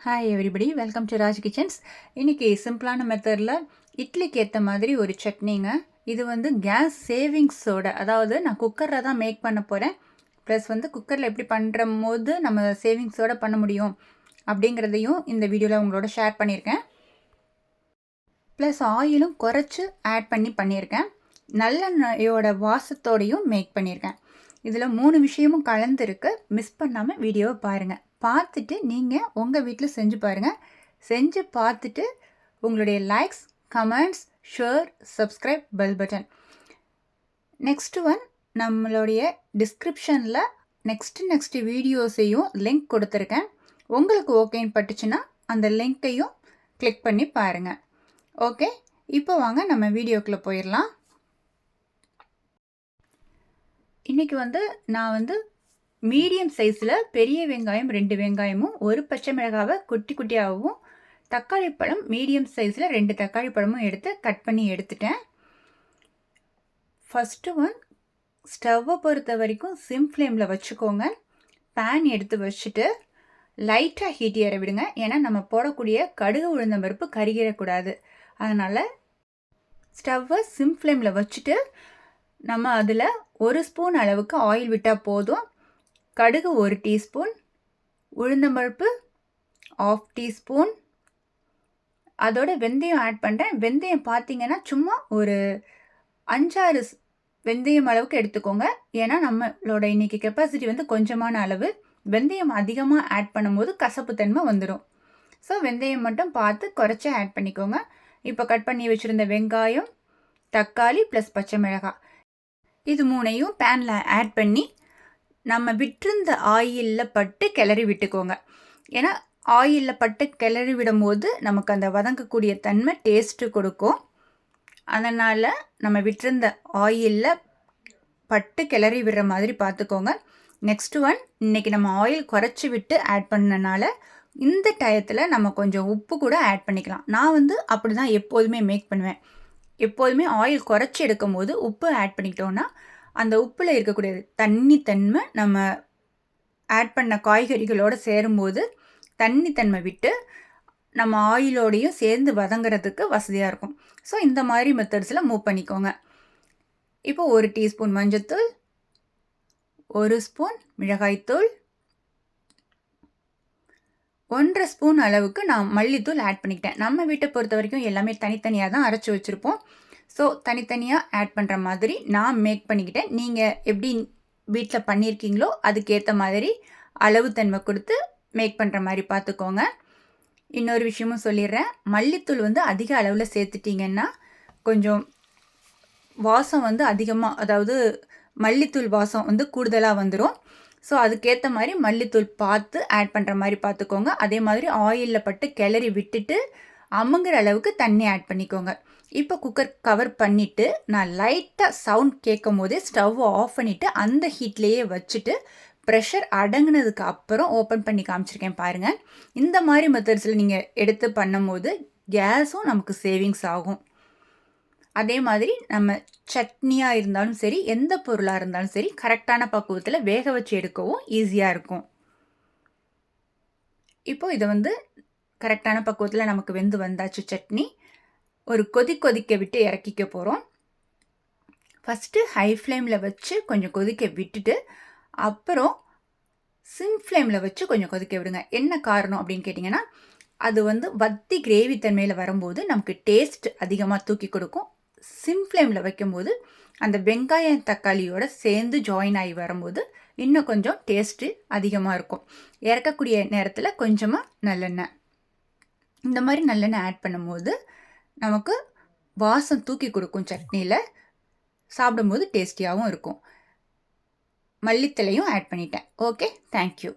Hi everybody, welcome to Raj kitchens. இன்றைக்கி சிம்பிளான மெத்தடில் இட்லிக்கு ஏற்ற மாதிரி ஒரு சட்னிங்க. இது வந்து கேஸ் சேவிங்ஸோட, அதாவது நான் குக்கரில் தான் மேக் பண்ண போகிறேன். ப்ளஸ் வந்து குக்கரில் எப்படி பண்ணுற போது நம்ம சேவிங்ஸோடு பண்ண முடியும் அப்படிங்கிறதையும் இந்த வீடியோவில் உங்களோட ஷேர் பண்ணியிருக்கேன். ப்ளஸ் ஆயிலும் குறைச்சி ஆட் பண்ணியிருக்கேன். நல்லெண்ணெயோட வாசத்தோடையும் மேக் பண்ணியிருக்கேன். இதில் 3 விஷயமும் கலந்துருக்கு. மிஸ் பண்ணாமல் வீடியோவை பாருங்கள். பார்த்துட்டு நீங்கள் உங்கள் வீட்டில் செஞ்சு பாருங்கள். செஞ்சு பார்த்துட்டு உங்களுடைய likes, comments, share, subscribe, bell button. Next one, நம்மளுடைய டிஸ்கிரிப்ஷனில் நெக்ஸ்ட் வீடியோஸையும் லிங்க் கொடுத்துருக்கேன். உங்களுக்கு ஓகேன்னு பட்டுச்சுன்னா அந்த லிங்க்கையும் கிளிக் பண்ணி பாருங்கள். ஓகே, இப்போ வாங்க நம்ம வீடியோக்குள்ளே போயிடலாம். இன்றைக்கி நான் மீடியம் சைஸில் பெரிய வெங்காயம் 2 வெங்காயமும், ஒரு பச்சை மிளகாவை குட்டி குட்டியாகவும், தக்காளி பழம் மீடியம் சைஸில் 2 தக்காளி பழமும் எடுத்து கட் பண்ணி எடுத்துட்டேன். ஃபஸ்ட்டு ஒன், ஸ்டவ்வை பொறுத்த வரைக்கும் சிம் ஃப்ளேமில் வச்சுக்கோங்க. பேன் எடுத்து வச்சுட்டு லைட்டாக ஹீட் ஏற விடுங்க. ஏன்னா நம்ம போடக்கூடிய கடுகு உளுந்தம் பருப்பு கருகிடக்கூடாது. அதனால் ஸ்டவ்வை சிம் ஃப்ளேமில் வச்சுட்டு நம்ம அதில் 1 ஸ்பூன் அளவுக்கு ஆயில் விட்டால் போதும். கடுகு 1 டீஸ்பூன், உளுந்தம்பருப்பு 1/2 டீஸ்பூன், அதோட வெந்தயம் ஆட் பண்ணுறேன். வெந்தயம் பார்த்தீங்கன்னா சும்மா ஒரு 5-6 வெந்தயம் அளவுக்கு எடுத்துக்கோங்க. ஏன்னா நம்மளோட இன்றைக்கி கெப்பாசிட்டி கொஞ்சமான அளவு. வெந்தயம் அதிகமாக ஆட் பண்ணும்போது கசப்பு தன்மை வந்துடும். ஸோ வெந்தயம் மட்டும் பார்த்து குறைச்சி ஆட் பண்ணிக்கோங்க. இப்போ கட் பண்ணி வச்சுருந்த வெங்காயம், தக்காளி ப்ளஸ் பச்சை மிளகாய், இது 3ஐயும் பேனில் ஆட் பண்ணி நம்ம விட்டிருந்த ஆயிலில் பட்டு கிளறி விட்டுக்கோங்க. ஏன்னா ஆயிலில் பட்டு கிளறி விடும்போது நமக்கு அந்த வதங்கக்கூடிய தன்மை டேஸ்ட்டு கொடுக்கும். அதனால் நம்ம விட்டிருந்த ஆயிலில் பட்டு கிளறி விடுற மாதிரி பார்த்துக்கோங்க. நெக்ஸ்ட் ஒன், இன்றைக்கி நம்ம ஆயில் குறைச்சி விட்டு ஆட் பண்ணனால இந்த டயத்தில் நம்ம கொஞ்சம் உப்பு கூட ஆட் பண்ணிக்கலாம். நான் அப்படி தான் எப்போதுமே மேக் பண்ணுவேன். எப்போதுமே ஆயில் குறைச்சி எடுக்கும் போது உப்பு ஆட் பண்ணிக்கிட்டோன்னா அந்த உப்பில் இருக்கக்கூடிய தண்ணித்தன்மை நம்ம ஆட் பண்ண காய்கறிகளோடு சேரும்போது தண்ணித்தன்மை விட்டு நம்ம ஆயிலோடையும் சேர்ந்து வதங்கிறதுக்கு வசதியாக இருக்கும். ஸோ இந்த மாதிரி மெத்தட்ஸில் மூவ் பண்ணிக்கோங்க. இப்போ 1 டீஸ்பூன் மஞ்சள்தூள், 1 ஸ்பூன் மிளகாய்த்தூள், 1.5 ஸ்பூன் அளவுக்கு நான் மல்லித்தூள் ஆட் பண்ணிக்கிட்டேன். நம்ம வீட்டை பொறுத்த வரைக்கும் எல்லாமே தனித்தனியாக தான் அரைச்சி வச்சுருப்போம். ஸோ தனித்தனியாக ஆட் பண்ணுற மாதிரி நான் மேக் பண்ணிக்கிட்டேன். நீங்கள் எப்படி வீட்டில் பண்ணியிருக்கீங்களோ அதுக்கேற்ற மாதிரி அளவு தன்மை கொடுத்து மேக் பண்ணுற மாதிரி பார்த்துக்கோங்க. இன்னொரு விஷயமும் சொல்லிடுறேன். மல்லித்தூள் அதிக அளவில் சேர்த்துட்டிங்கன்னா கொஞ்சம் வாசம் அதிகமாக, அதாவது மல்லித்தூள் வாசம் கூடுதலாக வந்துடும். ஸோ அதுக்கேற்ற மாதிரி மல்லித்தூள் பார்த்து ஆட் பண்ணுற மாதிரி பார்த்துக்கோங்க. அதே மாதிரி ஆயிலில் பட்டு கிளறி விட்டுட்டு அமுங்குற அளவுக்கு தண்ணி ஆட் பண்ணிக்கோங்க. இப்போ குக்கர் கவர் பண்ணிவிட்டு நான் லைட்டாக சவுண்ட் கேட்கும் போதே ஸ்டவ்வை ஆஃப் பண்ணிவிட்டு அந்த ஹீட்லேயே வச்சுட்டு ப்ரெஷர் அடங்கினதுக்கு அப்புறம் ஓப்பன் பண்ணி காமிச்சிருக்கேன் பாருங்கள். இந்த மாதிரி மெத்தட்ஸில் நீங்கள் எடுத்து பண்ணும்போது கேஸும் நமக்கு சேவிங்ஸ் ஆகும். அதே மாதிரி நம்ம சட்னியாக இருந்தாலும் சரி, எந்த பொருளாக இருந்தாலும் சரி, கரெக்டான பக்குவத்தில் வேக வச்சு எடுக்கவும் ஈஸியாக இருக்கும். இப்போது இதை கரெக்டான பக்குவத்தில் நமக்கு வெந்து வந்தாச்சு சட்னி. ஒரு கொதிக்க விட்டு இறக்கிக்க போகிறோம். ஃபஸ்ட்டு ஹை ஃப்ளேமில் வச்சு கொஞ்சம் கொதிக்க விட்டுட்டு அப்புறம் சிம் ஃப்ளேமில் வச்சு கொஞ்சம் கொதிக்க விடுங்க. என்ன காரணம் அப்படின்னு கேட்டிங்கன்னா, அது வத்தி கிரேவி தன்மையில் வரும்போது நமக்கு டேஸ்ட் அதிகமாக தூக்கி கொடுக்கும். சிம் ஃப்ளேமில் வைக்கும்போது அந்த வெங்காயம் தக்காளியோடு சேர்ந்து ஜாயின் ஆகி வரும்போது இன்னும் கொஞ்சம் டேஸ்ட்டு அதிகமாக இருக்கும். இறக்கக்கூடிய நேரத்தில் கொஞ்சமாக நல்லெண்ணெய், இந்த மாதிரி நல்லெண்ணெய் ஆட் பண்ணும்போது நமக்கு வாசம் தூக்கி கொடுக்கும். சட்னியில் சாப்பிடும்போது டேஸ்டியாகவும் இருக்கும். மல்லித்தலையும் ஆட் பண்ணிட்டேன். Okay, thank you.